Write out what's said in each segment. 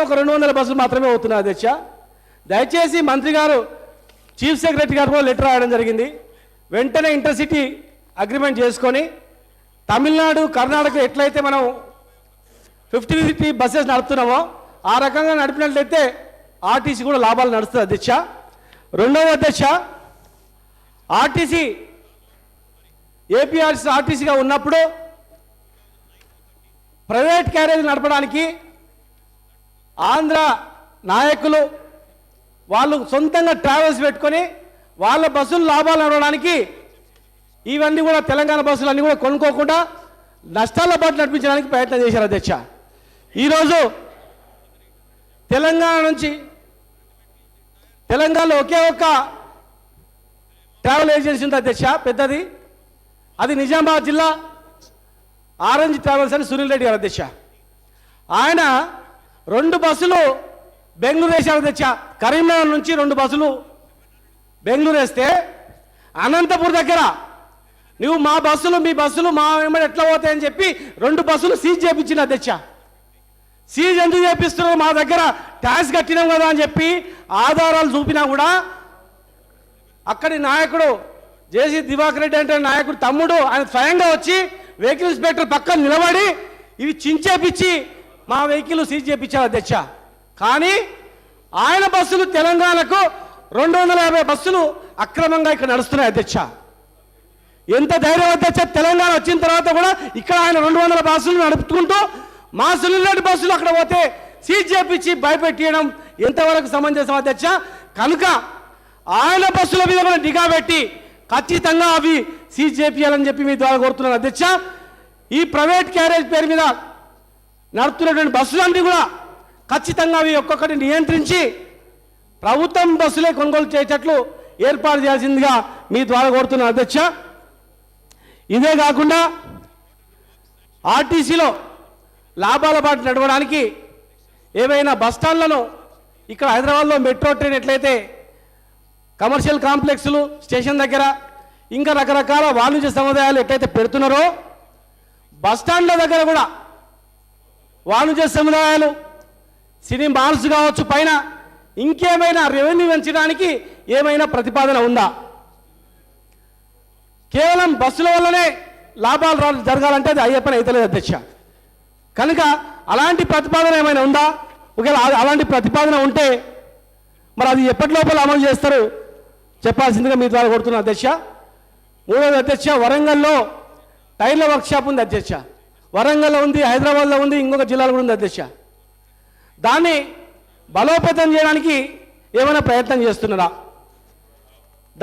ఒక 200 బస్సులు మాత్రమే అవుతున్నాయి అధ్యక్ష. దయచేసి మంత్రి గారు చీఫ్ సెక్రటరీ గారు కూడా లెటర్ రాయడం జరిగింది. వెంటనే ఇంటర్సిటీ అగ్రిమెంట్ చేసుకొని తమిళనాడు కర్ణాటక ఎట్లయితే మనం 50-50 బస్సెస్ నడుపుతున్నామో ఆ రకంగా నడిపినట్లయితే ఆర్టీసీ కూడా లాభాలు నడుస్తుంది అధ్యక్ష. రెండవ అధ్యక్ష, ఆర్టీసీ ఏపీఆర్సీ ఆర్టీసీగా ఉన్నప్పుడు ప్రైవేట్ క్యారేజ్ నడపడానికి ఆంధ్ర నాయకులు వాళ్ళు సొంతంగా ట్రావెల్స్ పెట్టుకొని వాళ్ళ బస్సులు లాభాలు నడవడానికి ఇవన్నీ కూడా తెలంగాణ బస్సులు అన్నీ కూడా కొనుక్కోకుండా నష్టాల పాటు నడిపించడానికి ప్రయత్నం చేశారు అధ్యక్ష. ఈరోజు తెలంగాణ నుంచి తెలంగాణలో ఒకే ఒక్క ట్రావెల్ ఏజెన్సీ ఉంది అధ్యక్ష, పెద్దది. అది నిజామాబాద్ జిల్లా ఆరెంజ్ ట్రావెల్స్ అని సునీల్ రెడ్డి గారు అధ్యక్ష. ఆయన 2 బస్సులు బెంగళూరు వేశారు అధ్యక్ష. కరీంనగర్ నుంచి 2 బస్సులు బెంగళూరు వేస్తే అనంతపూర్ దగ్గర నువ్వు మా బస్సులు మీ బస్సులు మా వెంబడి ఎట్లా పోతాయని చెప్పి 2 బస్సులు సీజ్ చేయించింది అధ్యక్ష. సీజ్ ఎందుకు చేపిస్తున్నారు, మా దగ్గర ట్యాక్స్ కట్టినాం కదా అని చెప్పి ఆధారాలు చూపినా కూడా అక్కడి నాయకుడు జేసీ దివాకర్ రెడ్డి అంటే నాయకుడు తమ్ముడు ఆయన స్వయంగా వచ్చి వెహికల్ ఇన్స్పెక్టర్ పక్కన నిలబడి ఇవి చించేపిచ్చి మా వెహికల్ సీజ్ చేయించారు అధ్యక్ష. కానీ ఆయన బస్సులు తెలంగాణకు 250 బస్సులు అక్రమంగా ఇక్కడ నడుస్తున్నాయి అధ్యక్ష. ఎంత ధైర్యం అధ్యక్ష, తెలంగాణ వచ్చిన తర్వాత కూడా ఇక్కడ ఆయన 200 బస్సులు నడుపుకుంటూ మా సునీల్ బస్సులు అక్కడ పోతే సీజ్ చేపించి భయపెట్టియడం ఎంతవరకు సమంజసం అధ్యక్ష? కనుక ఆయన బస్సుల మీద కూడా నిఘా పెట్టి ఖచ్చితంగా అవి సీజ్ చేపియాలని చెప్పి మీ ద్వారా కోరుతున్నాను అధ్యక్ష. ఈ ప్రైవేట్ క్యారేజ్ పేరు మీద నడుపుతున్నటువంటి బస్సులన్నీ కూడా ఖచ్చితంగా అవి ఒక్కొక్కటి నియంత్రించి ప్రభుత్వం బస్సులే కొనుగోలు చేసేటట్లు ఏర్పాటు చేయాల్సిందిగా మీ ద్వారా కోరుతున్నాను అధ్యక్ష. ఇదే కాకుండా ఆర్టీసీలో లాభాల బాట నడవడానికి ఏవైనా బస్టాండ్లను ఇక్కడ హైదరాబాద్లో మెట్రో ట్రైన్ ఎట్లయితే కమర్షియల్ కాంప్లెక్స్లు స్టేషన్ దగ్గర ఇంకా రకరకాల వాణిజ్య సముదాయాలు ఎట్లయితే పెడుతున్నారో బస్టాండ్ల దగ్గర కూడా వాణిజ్య సముదాయాలు సినీ మాల్స్ కావచ్చు, పైన ఇంకేమైనా రెవెన్యూ పెంచడానికి ఏమైనా ప్రతిపాదన ఉందా? కేవలం బస్సుల వల్లనే లాభాలు జరగాలంటే అది అయ్యే పని అయితలేదు అధ్యక్ష. కనుక అలాంటి ప్రతిపాదన ఏమైనా ఉందా? ఒకవేళ అలాంటి ప్రతిపాదన ఉంటే మరి అది ఎప్పటి లోపల అమలు చేస్తారు చెప్పాల్సిందిగా మీ ద్వారా కోరుతున్నా అధ్యక్ష. మూడవది అధ్యక్ష, వరంగల్లో టైర్ల వర్క్షాప్ ఉంది అధ్యక్ష. వరంగల్లో ఉంది, హైదరాబాద్లో ఉంది, ఇంకొక జిల్లాలో కూడా ఉంది అధ్యక్ష. దాన్ని బలోపేతం చేయడానికి ఏమైనా ప్రయత్నం చేస్తున్నారా?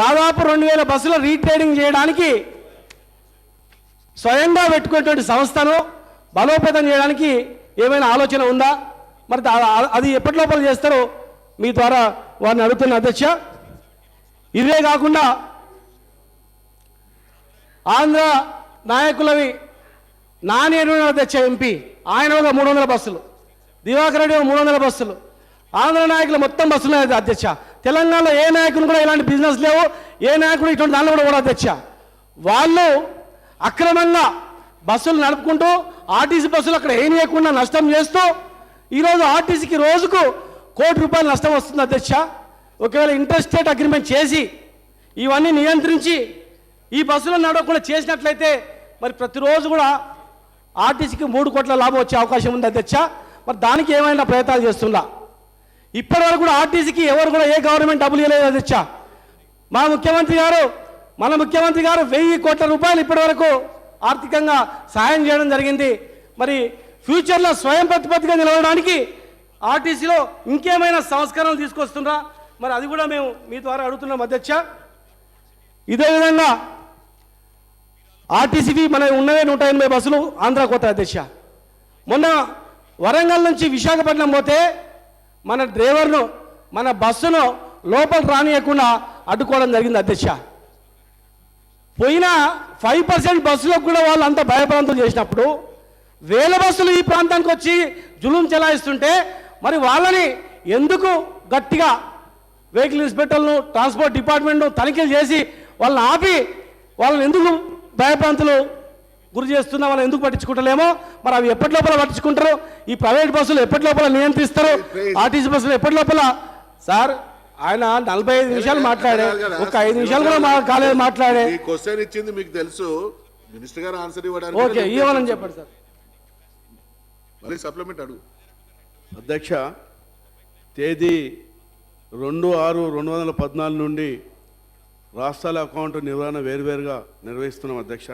దాదాపు 2000 బస్సులు రీట్రేడింగ్ చేయడానికి స్వయంగా పెట్టుకునేటువంటి సంస్థను బలోపేతం చేయడానికి ఏమైనా ఆలోచన ఉందా? మరి అది ఎప్పటి లోపల చేస్తారో మీ ద్వారా వారిని అడుగుతున్న అధ్యక్ష. ఇదే కాకుండా ఆంధ్ర నాయకులవి నాని అధ్యక్ష ఎంపీ, ఆయన ఒక 300 బస్సులు, దివాకర్ రెడ్డి 300 బస్సులు, ఆంధ్ర నాయకులు మొత్తం బస్సులు అధ్యక్ష. తెలంగాణలో ఏ నాయకులు కూడా ఇలాంటి బిజినెస్ లేవు, ఏ నాయకుడు ఇటువంటి దానిలో కూడా అధ్యక్ష. వాళ్ళు అక్రమంగా బస్సులు నడుపుకుంటూ ఆర్టీసీ బస్సులు అక్కడ ఏం చేయకుండా నష్టం చేస్తూ ఈరోజు ఆర్టీసీకి రోజుకు ₹1 కోటి నష్టం వస్తుంది అధ్యక్ష. ఒకవేళ ఇంటర్స్టేట్ అగ్రిమెంట్ చేసి ఇవన్నీ నియంత్రించి ఈ బస్సులను నడవకుండా చేసినట్లయితే మరి ప్రతిరోజు కూడా ఆర్టీసీకి 3 కోట్ల లాభం వచ్చే అవకాశం ఉంది అధ్యక్ష. మరి దానికి ఏమైనా ప్రయత్నాలు చేస్తుందా? ఇప్పటి వరకు కూడా ఆర్టీసీకి ఎవరు కూడా ఏ గవర్నమెంట్ డబ్బులు ఇవ్వలేదు అధ్యక్ష. మన ముఖ్యమంత్రి గారు 1000 కోట్ల రూపాయలు ఇప్పటి వరకు ఆర్థికంగా సహాయం చేయడం జరిగింది. మరి ఫ్యూచర్లో స్వయం ప్రతిపత్తిగా నిలవడానికి ఆర్టీసీలో ఇంకేమైనా సంస్కరణలు తీసుకొస్తుందా? మరి అది కూడా మేము మీ ద్వారా అడుగుతున్నాం అధ్యక్ష. ఇదే విధంగా ఆర్టీసీకి మన ఉన్నవే 180 బస్సులు ఆంధ్ర కోట అధ్యక్ష. మొన్న వరంగల్ నుంచి విశాఖపట్నం పోతే మన డ్రైవర్ను మన బస్సును లోపల రానియకుండా అడ్డుకోవడం జరిగింది అధ్యక్ష. పోయిన 5% బస్సులకు కూడా వాళ్ళు అంత భయప్రాంతం చేసినప్పుడు వేల బస్సులు ఈ ప్రాంతానికి వచ్చి జులుం చెలాయిస్తుంటే మరి వాళ్ళని ఎందుకు గట్టిగా వెహికల్ ఇన్స్పెక్టర్లను ట్రాన్స్పోర్ట్ డిపార్ట్మెంట్ను తనిఖీలు చేసి వాళ్ళని ఆపి వాళ్ళని ఎందుకు భయప్రాంతులు గురి చేస్తున్నా వాళ్ళు ఎందుకు పట్టించుకుంటలేమో మరి అవి ఎప్పటి లోపల పట్టించుకుంటారు ఈ ప్రైవేట్ బస్సులు ఎప్పటి లోపల నియంత్రిస్తారు ఆర్టీసీ బస్సులు ఎప్పటి లోపల సార్ ఆయన 45 నిమిషాలు మాట్లాడే ఒక 5 నిమిషాలు కూడా కాలేదు మాట్లాడే క్వశ్చన్ ఇచ్చింది మీకు తెలుసు మినిస్టర్ గారు ఆన్సర్ ఇవ్వడానికి ఓకే ఇవ్వాలని చెప్పండి సార్ మళ్ళీ సప్లిమెంట్ అడుగు అధ్యక్ష తేదీ 2/6/2014 నుండి రాష్ట్రాల అకౌంట్ నిర్వహణ వేరువేరుగా నిర్వహిస్తున్నాం అధ్యక్ష